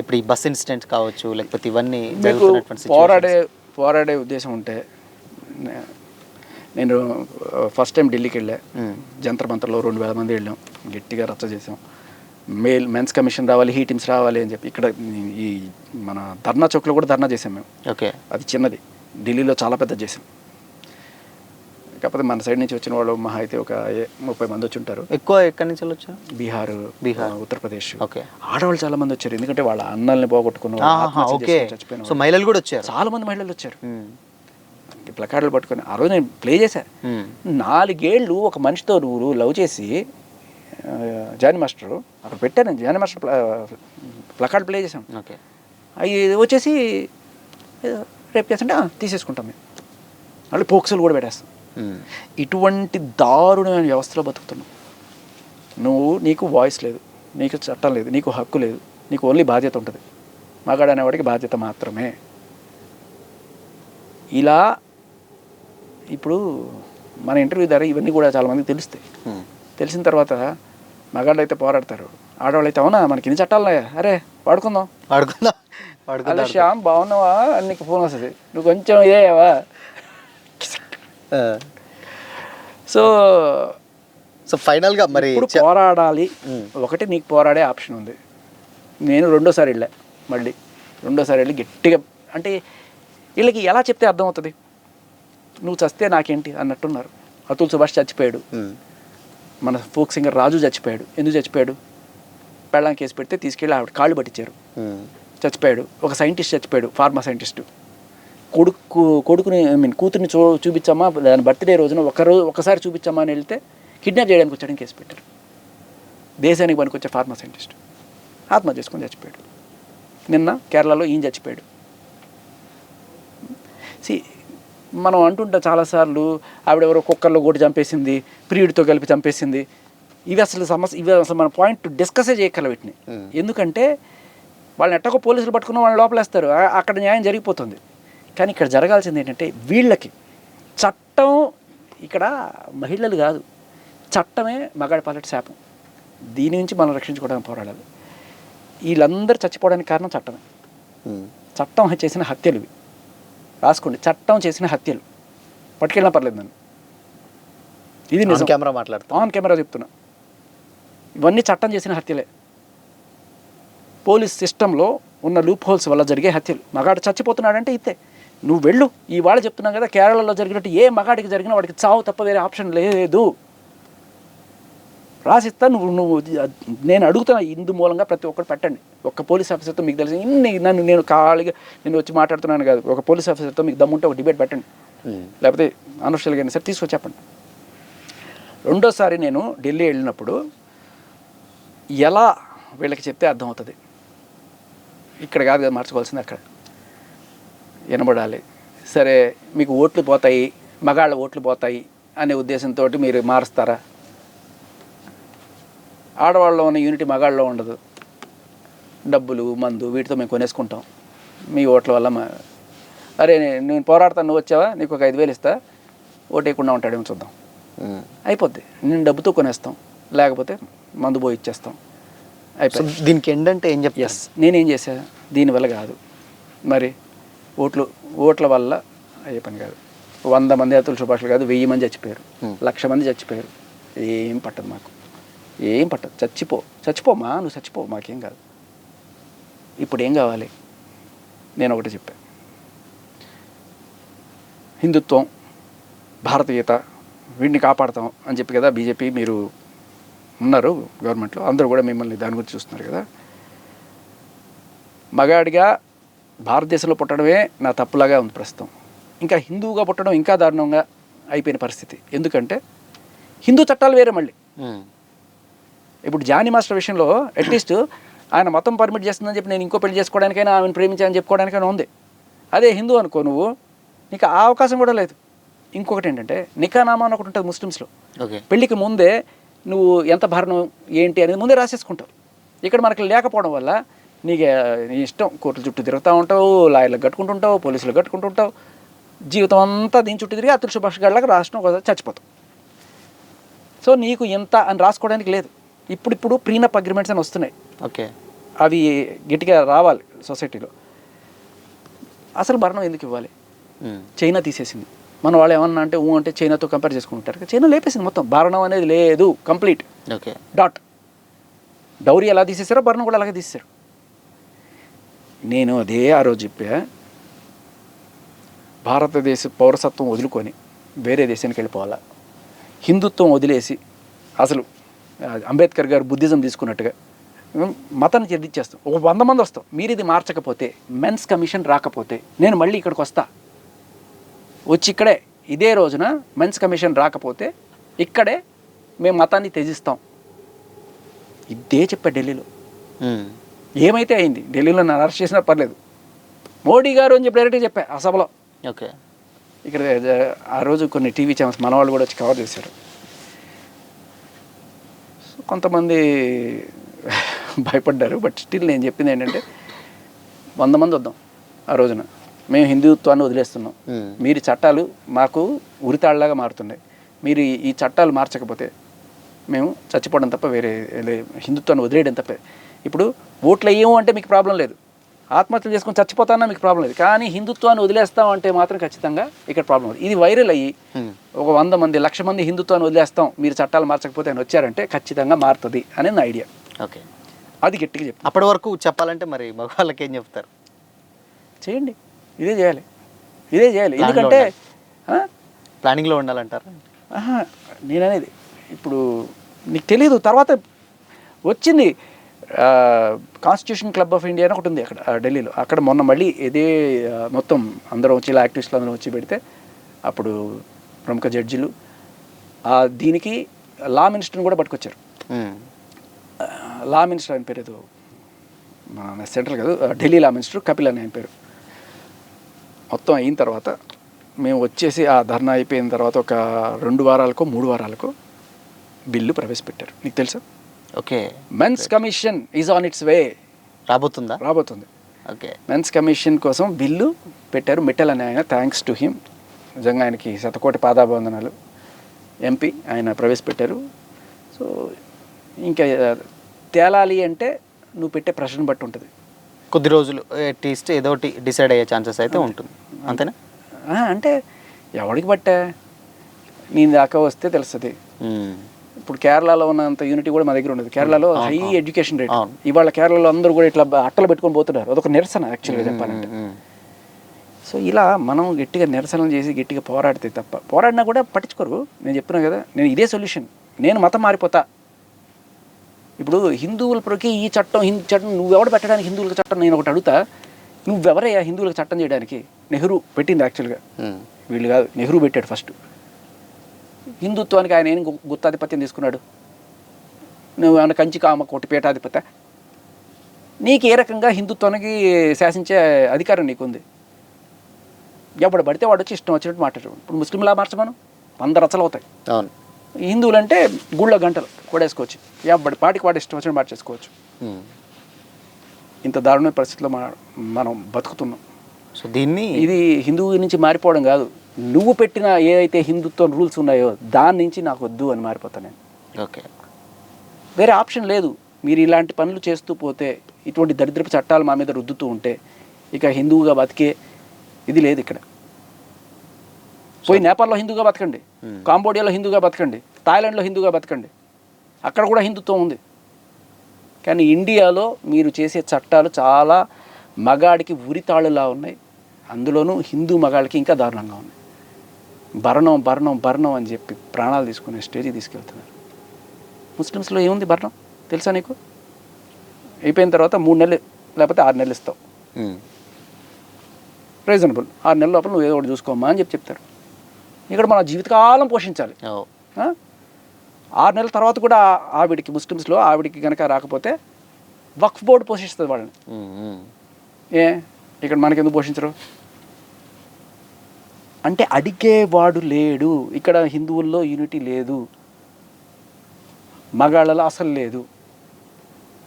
ఇప్పుడు ఈ bus incident కావచ్చు, లేకపోతే ఇవన్నీ మీకు పోరాడే ఉద్దేశం ఉంటే, నేను ఫస్ట్ టైం ఢిల్లీకి వెళ్ళా. జంతర్ మంతర్లో 2000 మంది వెళ్ళాం, గట్టిగా రచ్చ చేసాం. మెన్స్ కమిషన్ రావాలి, హీ టీమ్స్ రావాలి అని చెప్పి. ఇక్కడ ఈ మన ధర్నా చౌక్లో కూడా ధర్నా చేసాం మేము. ఓకే, అది చిన్నది, ఢిల్లీలో చాలా పెద్ద చేసాం. కాకపోతే మన సైడ్ నుంచి వచ్చిన వాళ్ళు మహా అయితే ఒక 30 మంది వచ్చి ఉంటారు. ఎక్కువ ఎక్కడి నుంచి వచ్చారు? బీహార్, ఉత్తరప్రదేశ్. ఓకే, ఆడవాళ్ళు చాలా మంది వచ్చారు, ఎందుకంటే వాళ్ళ అన్నల్ని పోగొట్టుకున్నారు, చచ్చిపోయిన మహిళలు కూడా వచ్చారు. చాలా మంది మహిళలు వచ్చారు ప్లకార్డులు పట్టుకొని. ఆ రోజు నేను ప్లే చేశా. 4 ఏళ్ళు ఒక మనిషితో నువ్వు లవ్ చేసి, జానీ మాస్టర్ అక్కడ పెట్టాను. నేను జానీ మాస్టర్ ప్లకార్డు ప్లే చేశాను. ఓకే, అవి వచ్చేసి రేపు చేస్తుంటే తీసేసుకుంటాం మేము, మళ్ళీ పోక్సులు కూడా పెట్టేస్తాం. ఇటువంటి దారుణమైన వ్యవస్థలో బతుకుతున్నావు నువ్వు. నీకు వాయిస్ లేదు, నీకు చట్టం లేదు, నీకు హక్కు లేదు, నీకు ఓన్లీ బాధ్యత ఉంటుంది. మగాడు అనేవాడికి బాధ్యత మాత్రమే. ఇలా ఇప్పుడు మన ఇంటర్వ్యూ ద్వారా ఇవన్నీ కూడా చాలామందికి తెలుస్తాయి. తెలిసిన తర్వాత మగాళ్ళు అయితే పోరాడతారు, ఆడవాళ్ళు అయితే అవునా మనకి ఇన్ని చట్టాలున్నాయా, అరే వాడుకుందాం అలా శ్యామ్ బాగున్నావా అని నీకు ఫోన్ వస్తుంది, నువ్వు కొంచెం ఇదేవా. సో ఫైనల్గా మరి పోరాడాలి. ఒకటి నీకు పోరాడే ఆప్షన్ ఉంది. నేను రెండోసారి వెళ్ళా, మళ్ళీ రెండోసారి వెళ్ళి గట్టిగా, అంటే వీళ్ళకి ఎలా చెప్తే అర్థమవుతుంది, నువ్వు చస్తే నాకేంటి అన్నట్టున్నారు. అతుల్ సుభాష్ చచ్చిపోయాడు, మన ఫోక్ సింగర్ రాజు చచ్చిపోయాడు. ఎందుకు చచ్చిపోయాడు? పెళ్ళాం కేసు పెడితే తీసుకెళ్ళి ఆవిడ కాళ్ళు పట్టించారు, చచ్చిపోయాడు. ఒక సైంటిస్ట్ చచ్చిపోయాడు, ఫార్మా సైంటిస్టు. కొడుకుని కూతుర్ని చూపించమ్మా, దాని బర్త్డే రోజున ఒకసారి చూపించమ్మా అని వెళ్తే కిడ్నాప్ చేయడానికి వచ్చాడని కేసు పెట్టారు. దేశానికి పనికొచ్చే ఫార్మా సైంటిస్ట్ ఆత్మహత్య చేసుకొని చచ్చిపోయాడు. నిన్న కేరళలో ఈయన చచ్చిపోయాడు. మనం అంటుంటాం చాలాసార్లు, ఆవిడెవరో కుక్కర్లో కొట్టి చంపేసింది, ప్రియుడితో కలిపి చంపేసింది. ఇవి అసలు మన పాయింట్ డిస్కసే చేయగల వీటిని. ఎందుకంటే వాళ్ళని ఎట్టకో పోలీసులు పట్టుకున్న వాళ్ళని లోపలేస్తారు, అక్కడ న్యాయం జరిగిపోతుంది. కానీ ఇక్కడ జరగాల్సింది ఏంటంటే, వీళ్ళకి చట్టం, ఇక్కడ మహిళలు కాదు, చట్టమే మగాడి పాలటి శాపం. దీని నుంచి మనం రక్షించుకోవడానికి పోరాడాలి. వీళ్ళందరూ చచ్చిపోవడానికి కారణం చట్టమే. చట్టం చేసిన హత్యలు ఇవి, రాసుకోండి. చట్టం చేసిన హత్యలు, పట్టుకెళ్ళినా పర్లేదు నన్ను. ఇది నిజం, కెమెరా మాట్లాడుతా, ఆన్ కెమెరా చెప్తున్నా. ఇవన్నీ చట్టం చేసిన హత్యలే. పోలీస్ సిస్టంలో ఉన్న లూప్ హోల్స్ వల్ల జరిగే హత్యలు. మగాడు చచ్చిపోతున్నాడంటే ఇతే. నువ్వు వెళ్ళు, ఇవాళ చెప్తున్నావు కదా, కేరళలో జరిగినట్టు ఏ మగాడికి జరిగినా వాడికి చావు తప్ప వేరే ఆప్షన్ లేదు. రాసిస్తా. నువ్వు నేను అడుగుతున్నా, ఇందు మూలంగా ప్రతి ఒక్కటి పెట్టండి. ఒక్క పోలీస్ ఆఫీసర్తో మీకు తెలిసి నేను ఖాళీగా నేను వచ్చి మాట్లాడుతున్నాను కాదు, ఒక పోలీస్ ఆఫీసర్తో మీకు దమ్ముంటే ఒక డిబేట్ పెట్టండి, లేకపోతే అనవసరాలుగా సరే తీసుకొచ్చి చెప్పండి. రెండోసారి నేను ఢిల్లీ వెళ్ళినప్పుడు ఎలా వీళ్ళకి చెప్తే అర్థమవుతుంది. ఇక్కడ కాదు కదా మార్చుకోవాల్సింది, అక్కడ వినబడాలి. సరే మీకు ఓట్లు పోతాయి, మగాళ్ళ ఓట్లు పోతాయి అనే ఉద్దేశంతో మీరు మారుస్తారా? ఆడవాళ్ళలో ఉన్న యూనిటీ మగాళ్ళలో ఉండదు. డబ్బులు, మందు, వీటితో మేము కొనేసుకుంటాం. మీ ఓట్ల వల్ల అరే నేను పోరాడతాను, నువ్వు వచ్చావా, నీకు ఒక 5,000 ఇస్తా, ఓటు వేయకుండా ఉంటాడేమో చూద్దాం, అయిపోద్ది. నేను డబ్బుతో కొనేస్తాం, లేకపోతే మందు పోయి ఇచ్చేస్తాం, అయిపోయింది. దీనికి ఏంటంటే ఏం చెప్పి నేనేం చేశా, దీనివల్ల కాదు మరి, ఓట్ల వల్ల అయ్యే పని కాదు. 100 మంది అతుల్ సుభాష్లు కాదు, 1000 మంది చచ్చిపోయారు, 1,00,000 మంది చచ్చిపోయారు. ఏం పట్టదు మాకు, ఏం పట్టదు. చచ్చిపోమా, నువ్వు చచ్చిపో, మాకేం కాదు. ఇప్పుడు ఏం కావాలి? నేను ఒకటి చెప్పా, హిందుత్వం, భారతీయత, వీటిని కాపాడతాం అని చెప్పి కదా బీజేపీ మీరు ఉన్నారు గవర్నమెంట్లో, అందరూ కూడా మిమ్మల్ని దాని గురించి చూస్తున్నారు కదా. మగాడిగా భారతదేశంలో పుట్టడమే నా తప్పులాగా ఉంది ప్రస్తుతం. ఇంకా హిందువుగా పుట్టడం ఇంకా దారుణంగా అయిపోయిన పరిస్థితి. ఎందుకంటే హిందూ చట్టాలు వేరే. మళ్ళీ ఇప్పుడు జానీ మాస్టర్ విషయంలో అట్లీస్ట్ ఆయన మతం పర్మిట్ చేస్తుందని చెప్పి నేను ఇంకో పెళ్లి చేసుకోవడానికైనా, ఆమెను ప్రేమించాలని చెప్పుకోవడానికైనా ఉంది. అదే హిందూ అనుకో నువ్వు, నీకు ఆ అవకాశం కూడా లేదు. ఇంకొకటి ఏంటంటే నికానామా అని ఒకటి ఉంటుంది ముస్లిమ్స్లో. పెళ్ళికి ముందే నువ్వు ఎంత భరణం ఏంటి అనేది ముందే రాసేసుకుంటావు. ఇక్కడ మనకి లేకపోవడం వల్ల నీకు నీ ఇష్టం, కోర్టుల చుట్టూ తిరుగుతూ ఉంటావు, లాయర్లకు కట్టుకుంటుంటావు, పోలీసులకు కట్టుకుంటుంటావు, జీవితం అంతా దీని చుట్టూ తిరిగి అతుల్ సుభాష్ గారిలాగా రాష్ట్రం ఒకసారి చచ్చిపోతావు. సో నీకు ఎంత అని రాసుకోవడానికి లేదు. ఇప్పుడు ప్రీనప్ అగ్రిమెంట్స్ అని వస్తున్నాయి. ఓకే, అవి గట్టిగా రావాలి సొసైటీలో. అసలు భరణం ఎందుకు ఇవ్వాలి? చైనా తీసేసింది. మన వాళ్ళు ఏమన్నా అంటే అంటే చైనాతో కంపేర్ చేసుకుంటారు. చైనా లేపేసింది మొత్తం. భరణం అనేది లేదు, కంప్లీట్. Okay, dot. డౌరీ ఎలా తీసేసారో భరణం కూడా అలాగే తీసేశారు. నేను అదే ఆ రోజు చెప్పా, భారతదేశ పౌరసత్వం వదులుకొని వేరే దేశానికి వెళ్ళిపోవాలా, హిందుత్వం వదిలేసి అసలు అంబేద్కర్ గారు బుద్ధిజం తీసుకున్నట్టుగా మతాన్ని చెల్లించేస్తాం. ఒక 100 మంది వస్తాం. మీరు ఇది మార్చకపోతే, మెన్స్ కమిషన్ రాకపోతే నేను మళ్ళీ ఇక్కడికి వస్తా. వచ్చి ఇక్కడే ఇదే రోజున మెన్స్ కమిషన్ రాకపోతే ఇక్కడే మేము మతాన్ని త్యజిస్తాం. ఇదే చెప్పా ఢిల్లీలో. ఏమైతే అయింది, ఢిల్లీలో నన్ను అరెస్ట్ చేసినా పర్లేదు, మోడీ గారు అని చెప్పి డైరెక్ట్గా చెప్పా ఆ సభలో. ఓకే, ఇక్కడ ఆ రోజు కొన్ని టీవీ ఛానల్స్ మన వాళ్ళు కూడా వచ్చి కవర్ చేశారు. సో కొంతమంది భయపడ్డారు. బట్ స్టిల్ నేను చెప్పింది ఏంటంటే 100 మంది వద్దాం ఆ రోజున. మేము హిందుత్వాన్ని వదిలేస్తున్నాం, మీరు చట్టాలు మాకు ఉరితాళ్లాగా మారుతున్నాయి, మీరు ఈ చట్టాలు మార్చకపోతే మేము చచ్చిపోవడం తప్ప వేరే హిందుత్వాన్ని వదిలేయడం తప్ప. ఇప్పుడు ఓట్లు వేయము అంటే మీకు ప్రాబ్లం లేదు, ఆత్మహత్యలు చేసుకొని చచ్చిపోతానన్నా మీకు ప్రాబ్లం లేదు, కానీ హిందుత్వాన్ని వదిలేస్తాం అంటే మాత్రం ఖచ్చితంగా ఇక్కడ ప్రాబ్లం అవుతుంది. ఇది వైరల్ అయ్యి ఒక 100 మంది 1,00,000 మంది హిందుత్వాన్ని వదిలేస్తాం మీరు చట్టాలు మార్చకపోతే అని వచ్చారంటే ఖచ్చితంగా మారుతుంది అనేది నా ఐడియా. ఓకే, అది గట్టిగా చెప్తాను. అప్పటి వరకు చెప్పాలంటే మరి మగవాళ్ళకి ఏం చెప్తారు? చేయండి, ఇదే చేయాలి, ఇదే చేయాలి. ఎందుకంటే ప్లానింగ్లో ఉండాలంటారా? నేననేది ఇప్పుడు నీకు తెలియదు, తర్వాత వచ్చింది కాన్స్టిట్యూషన్ క్లబ్ ఆఫ్ ఇండియా అని ఒకటి ఉంది అక్కడ ఢిల్లీలో. అక్కడ మొన్న మళ్ళీ ఇదే మొత్తం అందరం వచ్చి ఇలా యాక్టివిస్టులు అందరం వచ్చి పెడితే అప్పుడు ప్రముఖ జడ్జిలు దీనికి లా మినిస్టర్ని కూడా పట్టుకొచ్చారు. లా మినిస్టర్ ఆయన పేరు ఏదో మన సెంట్రల్ కాదు, ఢిల్లీ లా మినిస్టర్ కపిల్ అని ఆయన పేరు. మొత్తం అయిన తర్వాత మేము వచ్చేసి ఆ ధర్నా అయిపోయిన తర్వాత ఒక 2 వారాలకో 3 వారాలకో బిల్లు ప్రవేశపెట్టారు. నీకు తెలుసా? Okay, men's commission is on its way. రాబోతుంది. ఓకే, మెన్స్ కమిషన్ కోసం బిల్లు పెట్టారు. మిట్టల్ అని ఆయన, థ్యాంక్స్ టు హిమ్, నిజంగా ఆయనకి శతకోటి పాదాభివందనాలు. ఎంపీ ఆయన ప్రవేశపెట్టారు. సో ఇంకా తేలాలి అంటే నువ్వు పెట్టే ప్రశ్న బట్టి ఉంటుంది. కొద్ది రోజులు అట్లీస్ట్ ఏదో ఒకటి డిసైడ్ అయ్యే ఛాన్సెస్ అయితే ఉంటుంది, అంతేనా? అంటే ఎవరికి బట్టే నీ దాకా వస్తే తెలుస్తుంది. ఇప్పుడు కేరళలో ఉన్నంత యూనిటీ కూడా మా దగ్గర ఉండదు. కేరళలో హై ఎడ్యుకేషన్ రేట్. ఇవాళ కేరళలో అందరూ కూడా ఇట్లా అట్టలు పెట్టుకొని పోతున్నారు. అదొక నిరసన యాక్చువల్గా చెప్పాలంటే. సో ఇలా మనం గట్టిగా నిరసనలు చేసి గట్టిగా పోరాడితే తప్ప, పోరాడినా కూడా పట్టించుకోరు. నేను చెప్తున్నా కదా, నేను ఇదే సొల్యూషన్, నేను మతం మారిపోతా. ఇప్పుడు హిందువుల ప్రకి ఈ చట్టం హిందూ చట్టం నువ్వెవడు పెట్టడానికి హిందువులకు చట్టం నేను ఒకటి అడుగుతా, నువ్వెవరయ్యా హిందువులకు చట్టం చేయడానికి? నెహ్రూ పెట్టింది యాక్చువల్గా, వీళ్ళు కాదు, నెహ్రూ పెట్టాడు ఫస్ట్. హిందుత్వానికి ఆయన ఏం గుత్తాధిపత్యం తీసుకున్నాడు? నువ్వు ఏమన్నా కంచి కామ కోటి పీఠాధిపత? నీకు ఏ రకంగా హిందుత్వానికి శాసించే అధికారం నీకుంది? ఎప్పుడు పడితే వాడు వచ్చి ఇష్టం వచ్చినట్టు మాట్లాడు. ఇప్పుడు ముస్లింలా మార్చమను 100 రచలు అవుతాయి. అవును, హిందువులు అంటే గుళ్ళ గంటలు కొడేసుకోవచ్చు, ఎవడి పాటికి వాడు ఇష్టం వచ్చినట్టు మార్చేసుకోవచ్చు. ఇంత దారుణమైన పరిస్థితిలో మనం బతుకుతున్నాం. సో దీన్ని ఇది హిందువు నుంచి మారిపోవడం కాదు, నువ్వు పెట్టిన ఏదైతే హిందుత్వం రూల్స్ ఉన్నాయో దాని నుంచి నాకు వద్దు అని మారిపోతాను నేను. ఓకే, వేరే ఆప్షన్ లేదు. మీరు ఇలాంటి పనులు చేస్తూ పోతే, ఇటువంటి దరిద్రపు చట్టాలు మా మీద రుద్దుతూ ఉంటే ఇక హిందువుగా బతికే ఇది లేదు ఇక్కడ. పోయి నేపాల్లో హిందూగా బతకండి, కాంబోడియాలో హిందూగా బతకండి, థాయిలాండ్లో హిందూగా బతకండి, అక్కడ కూడా హిందుత్వం ఉంది. కానీ ఇండియాలో మీరు చేసే చట్టాలు చాలా మగాడికి ఉరితాళ్ళులా ఉన్నాయి. అందులోనూ హిందూ మగాళ్ళకి ఇంకా దారుణంగా ఉన్నాయి. భరణం భరణం భరణం అని చెప్పి ప్రాణాలు తీసుకునే స్టేజ్కి తీసుకెళ్తున్నారు. ముస్లిమ్స్లో ఏముంది భరణం తెలుసా నీకు? అయిపోయిన తర్వాత 3 నెలలు లేకపోతే 6 నెలలు ఇస్తావు, రీజనబుల్. 6 నెలల లోపల నువ్వు ఏదో ఒకటి చూసుకోమ్మా అని చెప్తారు. ఇక్కడ మన జీవితకాలం పోషించాలి. 6 నెలల తర్వాత కూడా ఆవిడికి, ముస్లిమ్స్లో ఆవిడికి కనుక రాకపోతే వక్ఫ్ బోర్డు పోషిస్తుంది వాళ్ళని. ఇక్కడ మనకెందుకు పోషించరు అంటే అడిగేవాడు లేడు. ఇక్కడ హిందువుల్లో యూనిటీ లేదు, మగాళ్ళలో అసలు లేదు.